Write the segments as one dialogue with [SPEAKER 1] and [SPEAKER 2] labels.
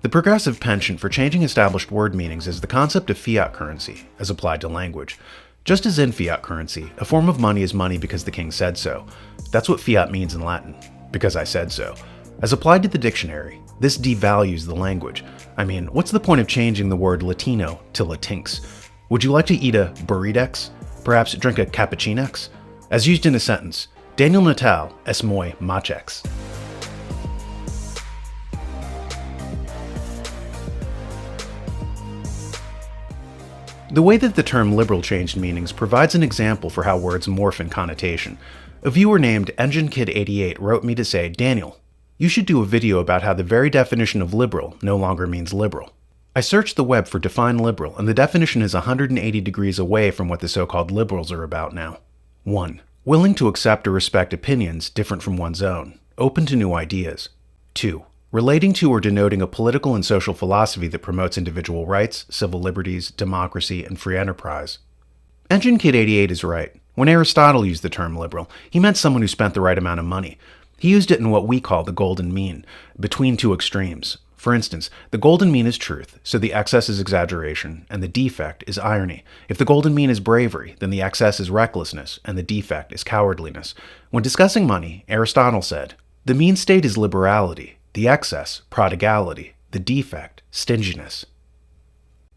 [SPEAKER 1] The progressive penchant for changing established word meanings is the concept of fiat currency, as applied to language. Just as in fiat currency, a form of money is money because the king said so. That's what fiat means in Latin, because I said so. As applied to the dictionary, this devalues the language. I mean, what's the point of changing the word Latino to Latinx? Would you like to eat a burritex? Perhaps drink a cappuccinex? As used in a sentence, Daniel Natal es muy machex. The way that the term liberal changed meanings provides an example for how words morph in connotation. A viewer named EngineKid88 wrote me to say, Daniel, you should do a video about how the very definition of liberal no longer means liberal. I searched the web for define liberal, and the definition is 180 degrees away from what the so-called liberals are about now. 1. Willing to accept or respect opinions different from one's own, open to new ideas. 2. Relating to or denoting a political and social philosophy that promotes individual rights, civil liberties, democracy, and free enterprise. EngineKid88 is right. When Aristotle used the term liberal, he meant someone who spent the right amount of money. He used it in what we call the golden mean, between two extremes. For instance, the golden mean is truth, so the excess is exaggeration, and the defect is irony. If the golden mean is bravery, then the excess is recklessness, and the defect is cowardliness. When discussing money, Aristotle said, the mean state is liberality, the excess, prodigality, the defect, stinginess.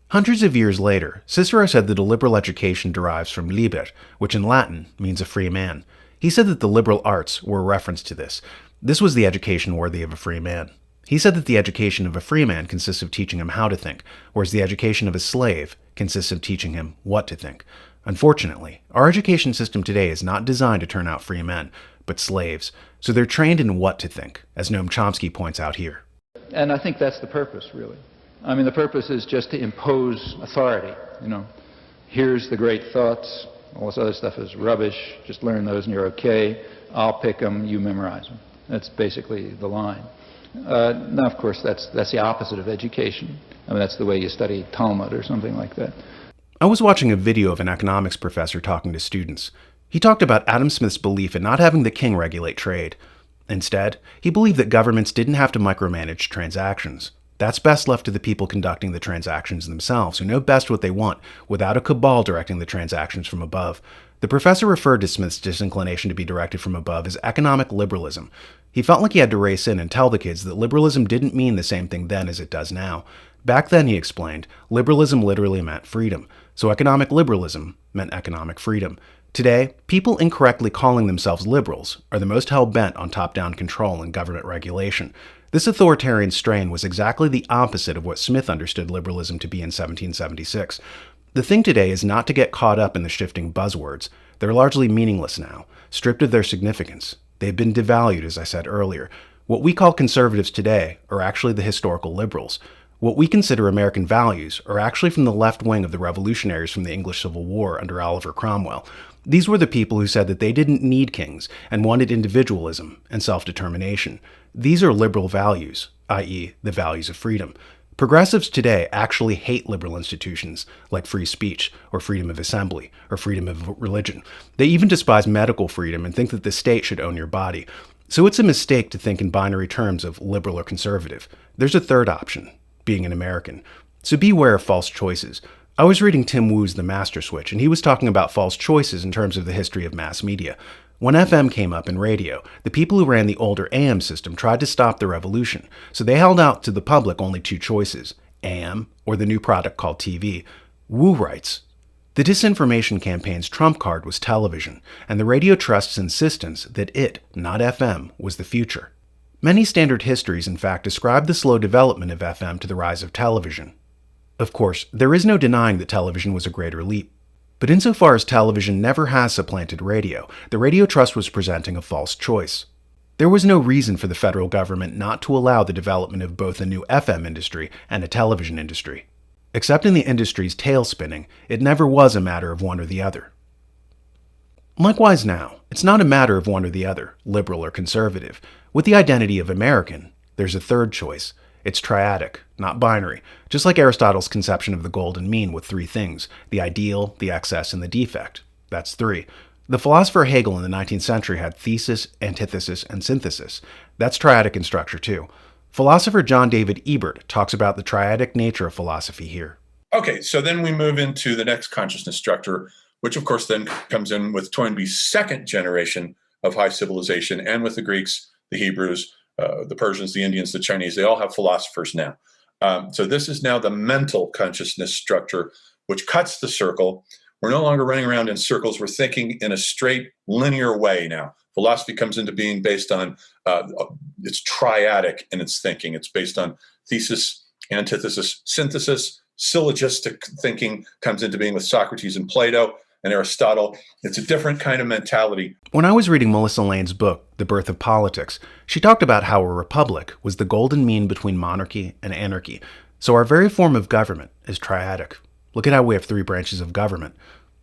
[SPEAKER 1] Hundreds of years later, Cicero said that a liberal education derives from liber, which in Latin means a free man. He said that the liberal arts were a reference to this. This was the education worthy of a free man. He said that the education of a free man consists of teaching him how to think, whereas the education of a slave consists of teaching him what to think. Unfortunately, our education system today is not designed to turn out free men, but slaves, so they're trained in what to think, as Noam Chomsky points out here.
[SPEAKER 2] And I think that's the purpose, really. I mean, the purpose is just to impose authority. Here's the great thoughts, all this other stuff is rubbish, just learn those and you're okay, I'll pick them, you memorize them. That's basically the line. Now, of course, that's the opposite of education. I mean, that's the way you study Talmud or something like that.
[SPEAKER 1] I was watching a video of an economics professor talking to students. He talked about Adam Smith's belief in not having the king regulate trade. Instead, he believed that governments didn't have to micromanage transactions. That's best left to the people conducting the transactions themselves, who know best what they want, without a cabal directing the transactions from above. The professor referred to Smith's disinclination to be directed from above as economic liberalism. He felt like he had to race in and tell the kids that liberalism didn't mean the same thing then as it does now. Back then, he explained, liberalism literally meant freedom, so economic liberalism meant economic freedom. Today, people incorrectly calling themselves liberals are the most hell-bent on top-down control and government regulation. This authoritarian strain was exactly the opposite of what Smith understood liberalism to be in 1776. The thing today is not to get caught up in the shifting buzzwords. They're largely meaningless now, stripped of their significance. They've been devalued, as I said earlier. What we call conservatives today are actually the historical liberals. What we consider American values are actually from the left wing of the revolutionaries from the English Civil War under Oliver Cromwell. These were the people who said that they didn't need kings and wanted individualism and self-determination. These are liberal values, i.e., the values of freedom. Progressives today actually hate liberal institutions like free speech or freedom of assembly or freedom of religion. They even despise medical freedom and think that the state should own your body. So it's a mistake to think in binary terms of liberal or conservative. There's a third option, being an American. So beware of false choices. I was reading Tim Wu's The Master Switch, and he was talking about false choices in terms of the history of mass media. When FM came up in radio, the people who ran the older AM system tried to stop the revolution, so they held out to the public only two choices, AM or the new product called TV. Wu writes, the disinformation campaign's trump card was television, and the radio trust's insistence that it, not FM, was the future. Many standard histories, in fact, describe the slow development of FM to the rise of television. Of course, there is no denying that television was a greater leap. But insofar as television never has supplanted radio, the radio trust was presenting a false choice. There was no reason for the federal government not to allow the development of both a new FM industry and a television industry. Except in the industry's tail spinning, it never was a matter of one or the other. Likewise now, it's not a matter of one or the other, liberal or conservative. With the identity of American, there's a third choice. It's triadic, not binary, just like Aristotle's conception of the golden mean with three things, the ideal, the excess, and the defect. That's three. The philosopher Hegel in the 19th century had thesis, antithesis, and synthesis. That's triadic in structure too. Philosopher John David Ebert talks about the triadic nature of philosophy here.
[SPEAKER 3] Okay, so then we move into the next consciousness structure, which of course then comes in with Toynbee's second generation of high civilization, and with the Greeks, the Hebrews, the Persians, the Indians, the Chinese. They all have philosophers now. So this is now the mental consciousness structure, which cuts the circle. We're no longer running around in circles. We're thinking in a straight, linear way now. Philosophy comes into being based on, it's triadic in its thinking. It's based on thesis, antithesis, synthesis. Syllogistic thinking comes into being with Socrates and Plato and Aristotle. It's a different kind of mentality.
[SPEAKER 1] When I was reading Melissa Lane's book, The Birth of Politics, she talked about how a republic was the golden mean between monarchy and anarchy. So our very form of government is triadic. Look at how we have 3 branches of government.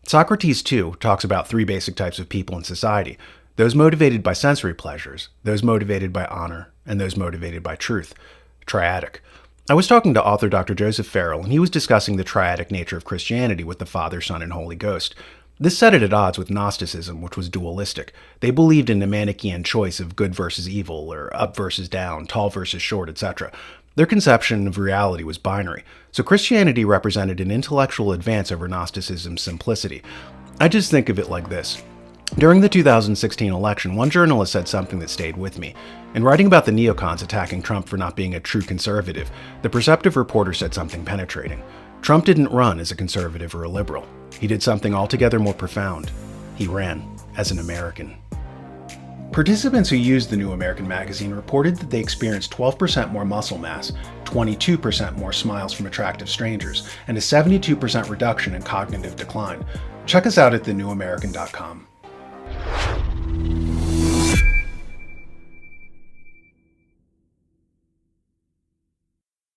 [SPEAKER 1] Socrates, too, talks about 3 basic types of people in society: those motivated by sensory pleasures, those motivated by honor, and those motivated by truth. Triadic. I was talking to author Dr. Joseph Farrell, and he was discussing the triadic nature of Christianity with the Father, Son, and Holy Ghost. This set it at odds with Gnosticism, which was dualistic. They believed in a Manichaean choice of good versus evil, or up versus down, tall versus short, etc. Their conception of reality was binary, so Christianity represented an intellectual advance over Gnosticism's simplicity. I just think of it like this. During the 2016 election, one journalist said something that stayed with me. In writing about the neocons attacking Trump for not being a true conservative, the perceptive reporter said something penetrating. Trump didn't run as a conservative or a liberal. He did something altogether more profound. He ran as an American. Participants who used the New American magazine reported that they experienced 12% more muscle mass, 22% more smiles from attractive strangers, and a 72% reduction in cognitive decline. Check us out at thenewamerican.com.